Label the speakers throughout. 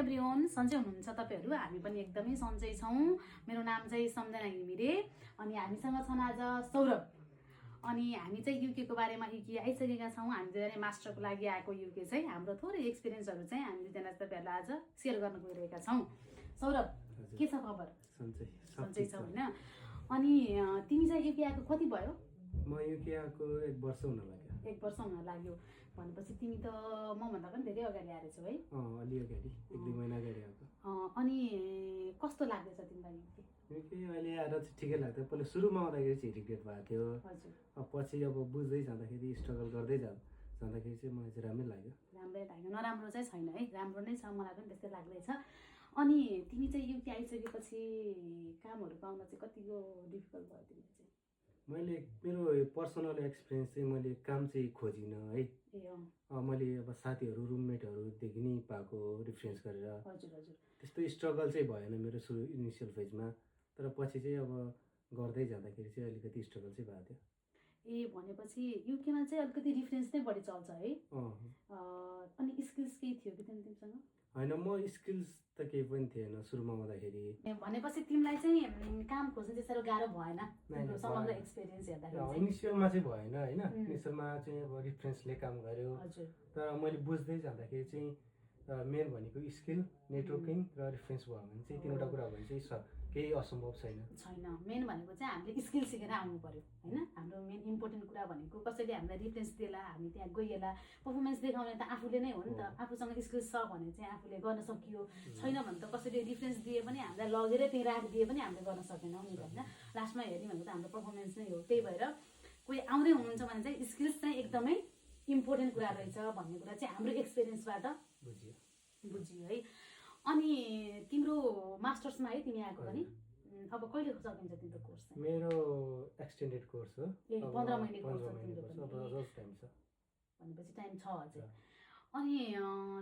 Speaker 1: Everyone, सन्चै हुनुहुन्छ तपाईहरु? हामी पनि एकदमै सन्चै छौं। मेरो नाम चाहिँ सम्झना घिमिरे अनि हामीसँग छन् आज सौरभ। अनि हामी चाहिँ युके को बारेमा युके आइसकेका छौं। हामी दुईजना मास्टरको लागि आएको युके चाहिँ हाम्रो थोरै एक्सपिरियन्सहरु चाहिँ हामी दुईजना तपाईहरुलाई आज शेयर गर्न गइरहेका छौं। सौरभ, के छ खबर? सन्चै छ हैन? अनि तिमी चाहिँ युके आएको कति भयो?
Speaker 2: म युके आएको 1 वर्ष हुन लाग्यो।
Speaker 1: 1 वर्ष हुन लाग्यो भनेपछि तिमी त म भन्दा पनि धेरै अगाडि आएछौ है?
Speaker 2: अलि अगाडि 1-2 महिना अगाडि आएको।
Speaker 1: अनि कस्तो लाग्दैछ तिमीलाई युके?
Speaker 2: युके अहिले आएर चाहिँ ठिकै लाग्यो। पहिला सुरुमा आउँदाखेरि चाहिँ रिग्रेट भएको थियो।
Speaker 1: हजुर।
Speaker 2: पछि अब बुझ्दै जाँदाखेरि स्ट्रगल गर्दै जाँदाखेरि चाहिँ मलाई चाहिँ राम्रै लाग्यो।
Speaker 1: राम्रै लाग्यो, नराम्रो चाहिँ छैन है, राम्रो नै छ, मलाई पनि त्यस्तै लाग्दैछ। अनि तिमी चाहिँ युके आइसकेपछि कामहरु पाउन चाहिँ कतिको डिफिकल्ट भयो तिमीलाई चाहिँ?
Speaker 2: मैले मेरो पर्सनल एक्सपिरियन्स चाहिँ मैले काम चाहिँ खोजिनँ है। मैले अब साथीहरू रुममेटहरूदेखि नै पाएको रिफरेन्स गरेर।
Speaker 1: हजुर हजुर।
Speaker 2: त्यस्तो स्ट्रगल चाहिँ भएन मेरो सुरु इनिसियल फेजमा, तर पछि चाहिँ अब गर्दै जाँदाखेरि चाहिँ अलिकति स्ट्रगल चाहिँ भएको थियो।
Speaker 1: भनेपछि युकेमा चाहिँ अलिकति रिफरेन्स नै बढी चल्छ है? अनि स्किल्स केही थियो कि तिमीसँग?
Speaker 2: हैन, म स्किल्स त केही पनि थिएन सुरुमा आउँदाखेरि।
Speaker 1: भनेपछि तिमीलाई चाहिँ काम खोज्न चाहिँ साह्रो गाह्रो भएन तिम्रो समग्र एक्सपिरियन्स हेर्दाखेरि?
Speaker 2: इनिसियलमा चाहिँ भएन हैन। इनिसियलमा चाहिँ अब रिफरेन्सले काम गर्यो।
Speaker 1: हजुर।
Speaker 2: तर मैले बुझ्दै जाँदाखेरि चाहिँ मेन भनेको स्किल, नेटवर्किङ र रिफरेन्स भयो भने चाहिँ तीनवटा कुरा भयो भने चाहिँ केही असम्भव छैन।
Speaker 1: मेन भनेको चाहिँ हामीले स्किल सिकेर आउनु पर्यो हैन? हाम्रो मेन इम्पोर्टेन्ट कुरा भनेको कसैले हामीलाई रिफरेन्स दिएला, हामी त्यहाँ गइएला, पर्फर्मेन्स देखाउने त आफूले नै हो नि त। आफूसँग स्किल्स छ भने चाहिँ आफूले गर्न सकियो, छैन भने त कसैले रिफरेन्स दिए पनि हामीलाई लगेर त्यही राखिदिए पनि हामीले गर्न सकेनौँ नि हैन? लास्टमा हेर्ने भनेको त हाम्रो पर्फर्मेन्स नै हो। त्यही भएर कोही आउँदै हुनुहुन्छ भने चाहिँ स्किल्स चाहिँ एकदमै इम्पोर्टेन्ट कुरा रहेछ भन्ने कुरा चाहिँ हाम्रो एक्सपिरियन्सबाट बुझियो है। अनि तिम्रो मास्टर्समा है तिमी आएको पनि? अब कहिले सकिन्छ तिम्रो कोर्स चाहिँ?
Speaker 2: मेरो एक्सटेन्डेड कोर्स हो।
Speaker 1: 15 महिने कोर्स हो तिम्रो पनि?
Speaker 2: अब अझ टाइम छ।
Speaker 1: भनेपछि टाइम छ अझै। अनि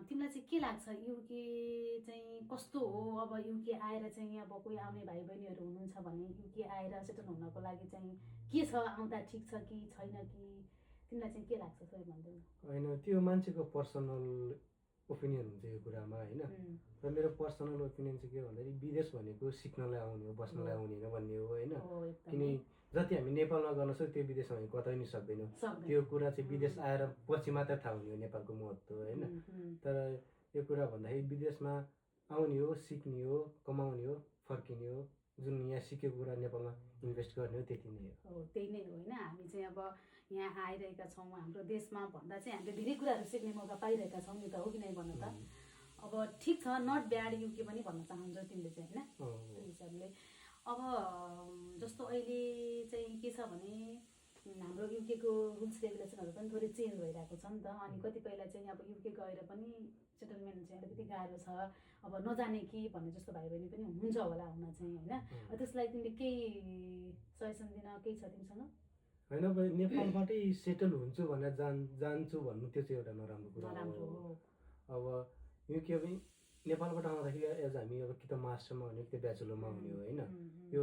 Speaker 1: तिमीलाई चाहिँ के लाग्छ युके चाहिँ कस्तो हो? अब युके आएर चाहिँ अब कोही आउने भाइ बहिनीहरू हुनुहुन्छ भने युके आएर सेटल हुनको लागि चाहिँ के छ, आउँदा ठिक छ कि छैन कि तिमीलाई चाहिँ के लाग्छ थोरै भन्दैन?
Speaker 2: हैन, त्यो मान्छेको पर्सनल ओपिनियन हुन्छ यो कुरामा हैन। र मेरो पर्सनल ओपिनियन चाहिँ के भन्दाखेरि विदेश भनेको सिक्नलाई आउने हो, बस्नलाई आउने हैन भन्ने हो हैन। किन जति हामी नेपालमा गर्न सक्छौँ त्यो विदेशमा हामी कतै नि सक्दैनौँ। त्यो कुरा चाहिँ विदेश आएर पछि मात्र थाहा हुने हो नेपालको महत्त्व हैन। तर यो कुरा भन्दाखेरि विदेशमा आउने हो, सिक्ने हो, कमाउने हो, फर्किने हो। जुन यहाँ सिकेको कुरा नेपालमा इन्भेस्ट गर्ने हो त्यति नै हो।
Speaker 1: त्यही नै हो हैन। हामी चाहिँ अब यहाँ आइरहेका छौँ, हाम्रो देशमा भन्दा चाहिँ हामीले धेरै कुराहरू सिक्ने मौका पाइरहेका छौँ नि त, हो कि नै भन्नु त? अब ठिक छ, नट ब्याड युके पनि भन्न चाहन्छौ तिमीले चाहिँ हैन? त्यो हिसाबले अब जस्तो अहिले चाहिँ के छ भने हाम्रो युकेको रुल्स रेगुलेसनहरू पनि थोरै चेन्ज भइरहेको छ नि त। अनि कतिपयलाई चाहिँ अब युके गएर पनि सेटलमेन्ट चाहिँ अलिकति गाह्रो छ, अब नजाने कि भन्ने जस्तो भाइ बहिनी पनि हुन्छ होला हुन चाहिँ हैन? त्यसलाई तिमीले केही सजेसन दिन केही छ तिमीसँग?
Speaker 2: हैन, अब नेपालबाटै सेटल हुन्छु भनेर जान्छु भन्नु त्यो चाहिँ एउटा नराम्रो कुरा हो। अब युके पनि नेपालबाट आउँदाखेरि एज हामी अब कि त मास्टरमा हुने कि त ब्याचलरमा हुने हो हैन? यो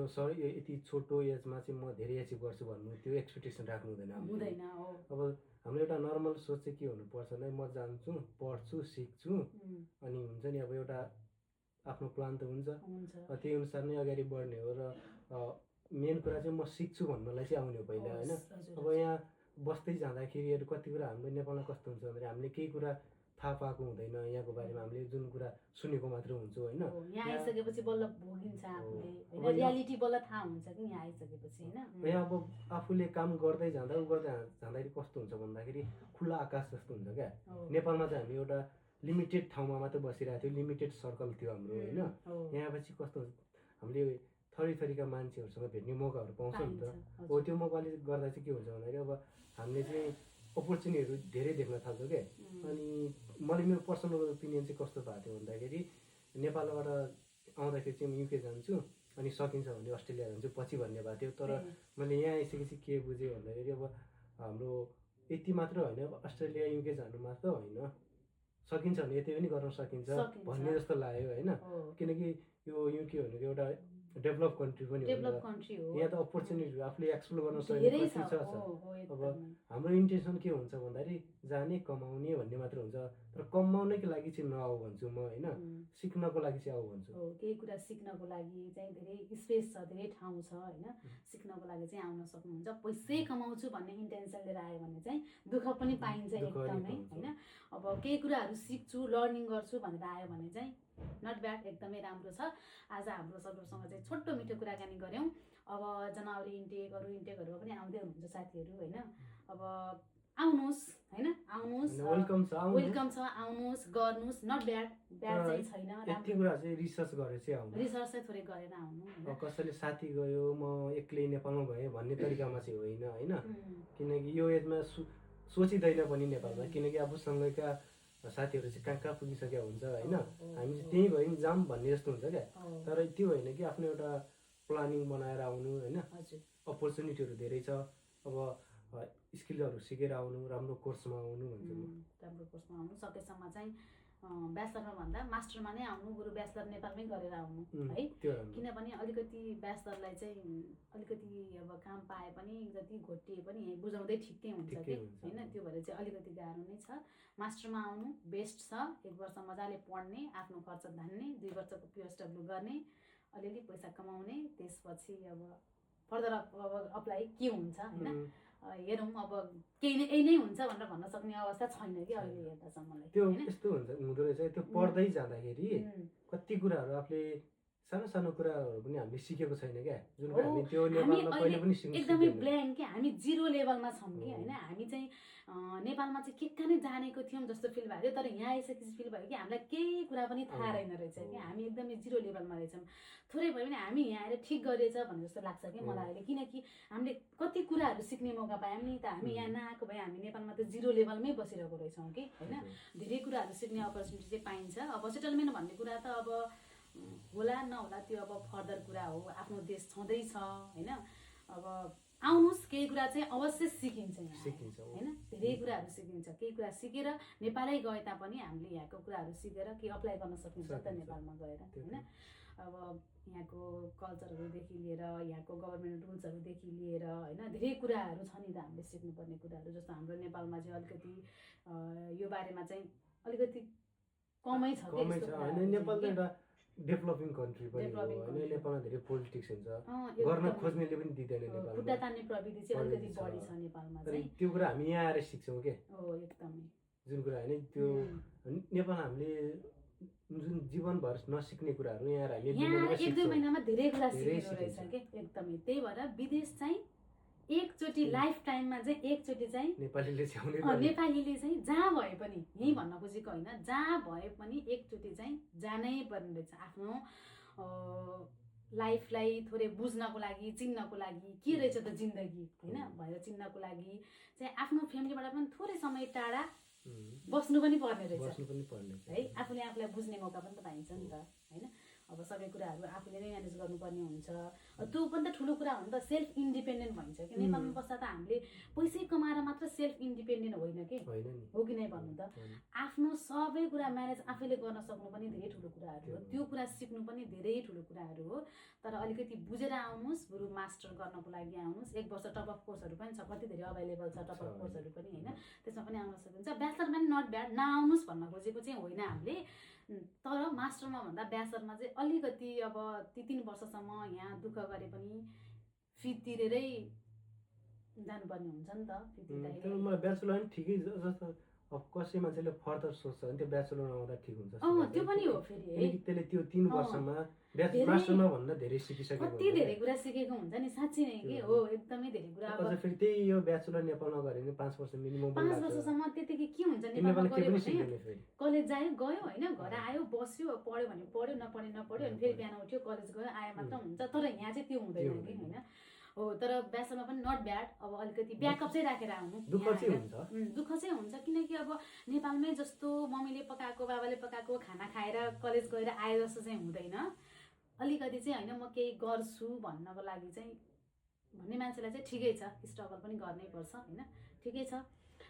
Speaker 2: यति छोटो एजमा चाहिँ म धेरै एचिभ गर्छु भन्नु त्यो एक्सपेक्टेसन राख्नु हुँदैन। अब हाम्रो एउटा नर्मल सोच चाहिँ के हुनुपर्छ भने म जान्छु, पढ्छु, सिक्छु, अनि हुन्छ नि अब एउटा आफ्नो प्लान त हुन्छ, त्यही अनुसार नै अगाडि बढ्ने हो। र मेन कुरा चाहिँ म सिक्छु भन्नलाई चाहिँ आउने हो पहिला हैन? अब यहाँ बस्दै जाँदाखेरि कति कुरा हाम्रो नेपालमा कस्तो हुन्छ भने हामीले केही कुरा थाहा पाएको हुँदैन, यहाँको बारेमा हामीले जुन कुरा सुनेको मात्र हुन्छ हैन?
Speaker 1: यहाँ आइसकेपछि बल्ल भोगिन्छ आफूले हैन? रियालिटी बल्ल थाहा हुन्छ कि यहाँ आइसकेपछि हैन?
Speaker 2: यहाँ अब आफूले काम गर्दै जाँदाखेरि कस्तो हुन्छ भन्दाखेरि खुला आकाश जस्तो हुन्छ क्या। नेपालमा चाहिँ हामी एउटा लिमिटेड ठाउँमा मात्र बसिरहेको थियो, लिमिटेड सर्कल थियो हाम्रो हैन? यहाँ पछि कस्तो हुन्छ हामीले थरी थरीका मान्छेहरूसँग भेट्ने मौकाहरू पाउँछ नि त। त्यो मौकाले गर्दा चाहिँ के हुन्छ भन्दाखेरि अब हामीले चाहिँ अपर्च्युनिटीहरू धेरै देख्न थाल्छौँ क्या। अनि मलाई मेरो पर्सनल ओपिनियन चाहिँ कस्तो भएको थियो भन्दाखेरि नेपालबाट आउँदाखेरि चाहिँ म युके जान्छु अनि सकिन्छ भने अस्ट्रेलिया जान्छु पछि भन्ने भएको थियो। तर मैले यहाँ आइसकेपछि के बुझेँ भन्दाखेरि अब हाम्रो यति मात्र होइन, अस्ट्रेलिया युके जानु मात्र होइन, सकिन्छ भने यति पनि गर्न सकिन्छ भन्ने जस्तो लाग्यो हैन? किनकि यो युके भनेको एउटा डेभलप कन्ट्री पनि हो। यहाँ त अपर्च्युनिटी आफूले एक्सप्लोर गर्न सकेको छ। अब हाम्रो इन्टेन्सन के हुन्छ भन्दाखेरि जाने कमाउने भन्ने मात्र हुन्छ, तर कमाउनैको लागि चाहिँ नआऊ भन्छु म होइन, सिक्नको लागि चाहिँ आऊ भन्छु।
Speaker 1: हो, केही कुरा सिक्नको लागि चाहिँ धेरै स्पेस छ, धेरै ठाउँ छ होइन, सिक्नको लागि चाहिँ आउन सक्नुहुन्छ। पैसै कमाउँछु भन्ने इन्टेन्सन लिएर आयो भने चाहिँ दुःख पनि पाइन्छ एकदमै होइन। अब केही कुराहरू सिक्छु, लर्निङ गर्छु भनेर आयो भने चाहिँ नट ब्याड, एकदमै राम्रो छ। आज हाम्रो सबैसँग चाहिँ छोटो मिठो कुराकानी गऱ्यौँ। अब जनावरी इन्टेकहरूमा पनि आउँदै हुनुहुन्छ साथीहरू होइन। अब आउनुहोस् होइन, आउनुहोस्,
Speaker 2: वेलकम
Speaker 1: छ, आउनुहोस्, गर्नुहोस्, नट ब्याड चाहिँ छैन।
Speaker 2: यति कुरा चाहिँ रिसर्च गरेर चाहिँ आउनु,
Speaker 1: रिसर्च चाहिँ थोरै गरेर आउनु।
Speaker 2: कसैले साथी गयो म एक्लै नेपालमा भएँ भन्ने तरिकामा चाहिँ होइन होइन, किनकि यो एजमा सोचिँदैन पनि नेपालमा, किनकि आफूसँगका साथीहरू चाहिँ कहाँ कहाँ पुगिसकेका हुन्छ होइन, हामी चाहिँ त्यहीँ भयौँ जाऊँ भन्ने जस्तो हुन्छ क्या। तर त्यो होइन कि आफ्नो एउटा प्लानिङ बनाएर आउनु होइन, अपर्च्युनिटीहरू धेरै छ। अब स्किलहरू सिकेर आउनु, राम्रो कोर्समा आउनु भन्छु म।
Speaker 1: राम्रो कोर्समा आउनु, सकेसम्म चाहिँ ब्याचलरमा भन्दा मास्टरमा नै आउनु, बरु ब्याचलर नेपालमै गरेर आउनु है। किनभने अलिकति ब्याचलरलाई चाहिँ अलिकति अब काम पाए पनि जति घोटिए पनि यहीँ बुझाउँदै ठिकै हुन्छ कि होइन, त्यो भएर चाहिँ अलिकति गाह्रो नै छ। मास्टरमा आउनु बेस्ट छ, 1 वर्ष मजाले पढ्ने, आफ्नो खर्च धान्ने, 2 वर्षको PSW गर्ने, अलिअलि पैसा कमाउने, त्यसपछि अब फर्दर अब अप्लाई के हुन्छ होइन, हेरौँ। अब यही नै हुन्छ भनेर भन्न सक्ने अवस्था छैन कि अहिले हेर्दासम्मलाई।
Speaker 2: त्यो यस्तो हुँदो रहेछ, त्यो पढ्दै जाँदाखेरि कति कुराहरू आफूले सानो सानो कुराहरू पनि हामीले सिकेको छैन क्या, जुन हामी त्यो लेभलमा कहिले पनि सिक्नु
Speaker 1: एकदमै ब्ल्याङ्क कि हामी 0 लेभलमा छौँ कि होइन। हामी चाहिँ नेपालमा चाहिँ के कहाँ नै जानेको थियौँ जस्तो फिल भएको थियो, तर यहाँ आइसकेपछि फिल भयो कि हामीलाई केही कुरा पनि थाहा रहेन रहेछ कि, हामी एकदमै 0 लेभलमा रहेछौँ। थोरै भयो भने हामी यहाँ आएर ठिक गरेछ भन्ने जस्तो लाग्छ कि मलाई अहिले, किनकि हामीले कति कुराहरू सिक्ने मौका पायौँ नि त। हामी यहाँ नआएको भए हामी नेपालमा त 0 लेभलमै बसिरहेको रहेछौँ कि होइन। धेरै कुराहरू सिक्ने अपर्च्युनिटी चाहिँ पाइन्छ। अब सेटलमेन्ट भन्ने कुरा त अब होला नहोला त्यो अब फर्दर कुरा हो, आफ्नो देश छँदैछ होइन। अब आउनुहोस्, केही कुरा चाहिँ अवश्य सिकिन्छ यहाँ होइन, धेरै कुराहरू सिकिन्छ। केही कुरा सिकेर नेपालै गए तापनि हामीले यहाँको कुराहरू सिकेर केही अप्लाई गर्न सकिन्छ त नेपालमा गएर होइन। अब यहाँको कल्चरहरूदेखि लिएर यहाँको गभर्मेन्ट रुल्सहरूदेखि लिएर होइन धेरै कुराहरू छ नि त हामीले सिक्नुपर्ने कुराहरू। जस्तो हाम्रो नेपालमा चाहिँ अलिकति यो बारेमा चाहिँ अलिकति कमै छ
Speaker 2: होइन। नेपाल त एउटा डेभलपिङ कन्ट्री पनि हो होइन, नेपालमा धेरै पोलिटिक्स हुन्छ, गर्न खोज्नेले पनि दिँदैन नेपालमा,
Speaker 1: खुट्टा तान्ने प्रविधि चाहिँ अलिकति बढी छ नेपालमा चाहिँ।
Speaker 2: त्यो कुरा हामी यहाँ आएर सिक्छौँ के,
Speaker 1: एकदमै
Speaker 2: जुन कुरा होइन त्यो नेपाल हामीले जुन जीवनभर नसिक्ने कुराहरू यहाँ
Speaker 1: यहाँ 1-2 महिनामा धेरै कुरा सिकेको रहेछ कि एकदमै। त्यही भएर विदेश चाहिँ एकचोटि लाइफ टाइममा चाहिँ एकचोटि चाहिँ नेपालीले चाहिँ जहाँ भए पनि, यहीँ भन्न खोजेको होइन, जहाँ भए पनि एकचोटि चाहिँ जानै पर्ने रहेछ। आफ्नो लाइफलाई थोरै बुझ्नको लागि, चिन्नको लागि के रहेछ त जिन्दगी होइन भएर चिन्नको लागि चाहिँ आफ्नो फ्यामिलीबाट पनि थोरै समय टाढा बस्नु पनि पर्ने रहेछ है। आफूले आफूलाई बुझ्ने मौका पनि त पाइन्छ नि त होइन। अब सबै कुराहरू आफूले नै म्यानेज गर्नुपर्ने हुन्छ। त्यो पनि त ठुलो कुरा हो नि त, सेल्फ इन्डिपेन्डेन्ट भन्छ कि नेपालमा बस्दा त हामीले पैसै कमाएर मात्र सेल्फ इन्डिपेन्डेन्ट होइन कि, हो कि नै भन्नु त। आफ्नो सबै कुरा म्यानेज आफैले गर्न सक्नु पनि धेरै ठुलो कुराहरू हो, त्यो कुरा सिक्नु पनि धेरै ठुलो कुराहरू हो। तर अलिकति बुझेर आउनुहोस्, बरु मास्टर गर्नको लागि आउनुहोस्। 1 वर्ष टप अफ कोर्सहरू पनि छ, कति धेरै अभाइलेबल छ टप अफ कोर्सहरू पनि होइन, त्यसमा पनि आउन सकिन्छ। ब्याचलरमा पनि नट ब्याड, नआउनुहोस् भन्न खोजेको चाहिँ होइन हामीले, तर मास्टरमा भन्दा ब्याचलरमा चाहिँ अलिकति अब ती 3 वर्षसम्म यहाँ दुःख गरे पनि फी तिरेरै जानुपर्ने हुन्छ नि त। फी तिर्दाखेरि
Speaker 2: मलाई ब्याचलर पनि ठिकै जस्तो, अब कसै मान्छेले फर्दर सोच्छ भने त्यो ब्याचलरमा आउँदा ठिक हुन्छ।
Speaker 1: त्यो पनि हो फेरि,
Speaker 2: त्यसले त्यो 3 वर्षमा मास्टरमा भन्दा धेरै सिकिसकेको,
Speaker 1: कति धेरै कुरा सिकेको हुन्छ नि साँच्चै नै कि हो, एकदमै धेरै कुरा।
Speaker 2: अब फेरि त्यही यो ब्याचलर नेपालमा गरे नि 5 वर्ष मिनिमम,
Speaker 1: 5 वर्षसम्म त्यतिकै के हुन्छ नेपालमा गयो भने कलेज गयो होइन, घर आयो बस्यो, पढ्यो भने पढ्यो, नपढ्यो अनि फेरि बिहान उठ्यो कलेज गयो आयो मात्र हुन्छ। तर यहाँ चाहिँ त्यो हुँदैन कि होइन हो। तर ब्याचलरमा पनि नट ब्याड, अब अलिकति ब्याकअप चाहिँ राखेर आउनु।
Speaker 2: दुःख
Speaker 1: चाहिँ हुन्छ किनकि अब नेपालमै जस्तो मम्मीले पकाएको बाबाले पकाएको खाना खाएर कलेज गएर आए जस्तो चाहिँ हुँदैन। अलिकति चाहिँ होइन म केही गर्छु भन्नको लागि चाहिँ भन्ने मान्छेलाई चाहिँ ठिकै छ, स्ट्रगल पनि गर्नै पर्छ होइन, ठिकै छ।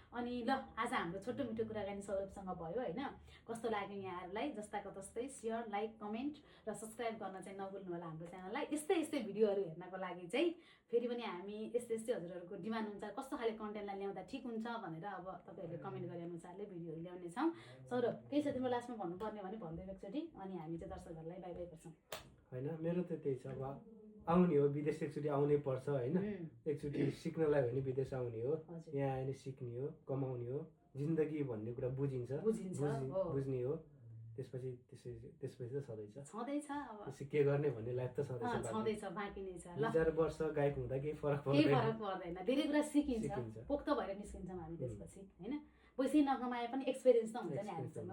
Speaker 1: अनि ल आज हाम्रो छोटो मिठो कुराकानी सौरभसँग भयो होइन। कस्तो लाग्यो यहाँहरूलाई, जस्ताको तस्तै सेयर, लाइक, कमेन्ट र सब्सक्राइब गर्न चाहिँ नभुल्नु होला हाम्रो च्यानललाई। यस्तै भिडियोहरू हेर्नको लागि चाहिँ फेरि पनि हामी यस्तै हजुरहरूको डिमान्ड हुन्छ कस्तो खाले कन्टेन्टलाई ल्याउँदा ठिक हुन्छ भनेर अब तपाईँहरूले कमेन्ट गरे अनुसारले भिडियोहरू ल्याउनेछौँ। सौरभ केही छ तिम्रो लास्टमा भन्नुपर्ने भने भन्दै एकचोटि, अनि हामी चाहिँ दर्शकहरूलाई बाई बाई गर्छौँ।
Speaker 2: होइन मेरो त त्यही छ, अब आउने हो विदेश, एकचोटि आउनै पर्छ होइन। एकचोटि सिक्नलाई भने विदेश आउने हो, यहाँ आएर सिक्ने हो, कमाउने हो, जिन्दगी भन्ने कुरा बुझ्ने हो। त्यसपछि त छँदैछ अब के गर्ने भन्ने लाइफ त
Speaker 1: छँदैछ, बाँकी नै छ।
Speaker 2: 4 वर्ष गायक हुँदा केही फरक
Speaker 1: पर्दैन, धेरै कुरा सिकिन्छ, पोख्त भएर निस्किन्छौँ हामी त्यसपछि होइन। पैसै नकमाए पनि एक्सपिरियन्स त हुन्छ नि हामीसँग।